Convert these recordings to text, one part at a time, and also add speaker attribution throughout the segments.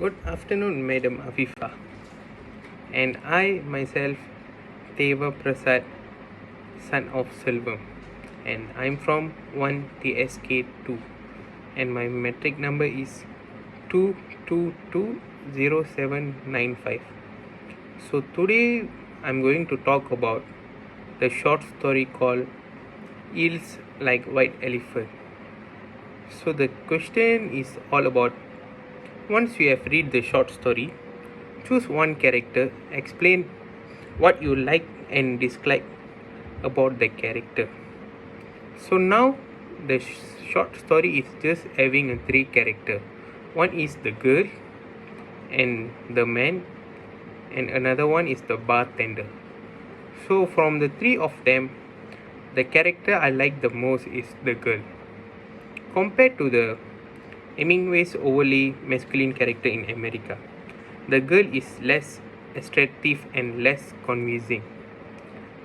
Speaker 1: Good afternoon, Madam Afifa. And I myself, Theva Prasath, son of Selvam, and I'm from 1TSK2, and my metric number is 2220795. So today I'm going to talk about the short story called Eels Like White Elephant. So the question is all about, once you have read the short story, choose one character, explain what you like and dislike about the character. So now the short story is just having a three character. One is the girl and the man, and another one is the bartender. So from the three of them, the character I like the most is the girl. Compared to the Hemingway's overly masculine character in America, the girl is less attractive and less convincing.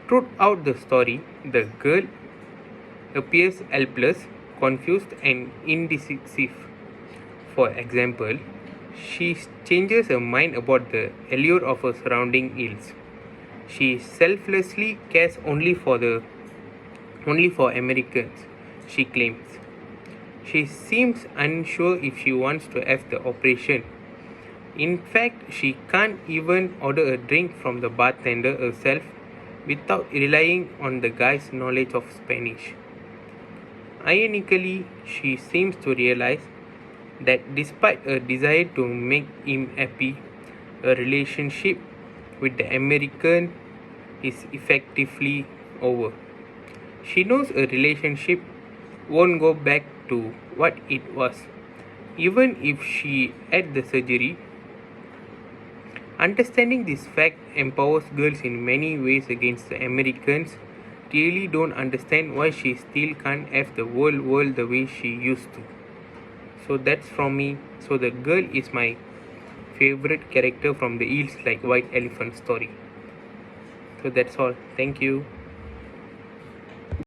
Speaker 1: Throughout the story, the girl appears helpless, confused, and indecisive. For example, she changes her mind about the allure of her surrounding hills. She selflessly cares only for Americans, she claims. She seems unsure if she wants to have the operation. In fact, she can't even order a drink from the bartender herself without relying on the guy's knowledge of Spanish. Ironically, she seems to realize that despite a desire to make him happy, a relationship with the American is effectively over. She knows a relationship won't go back to what it was, even if she had the surgery. Understanding this fact empowers girls in many ways against the Americans really don't understand why she still can't have the whole world the way she used to. So that's from me. So the girl is my favorite character from the Eels Like White Elephant story. So that's all. Thank you.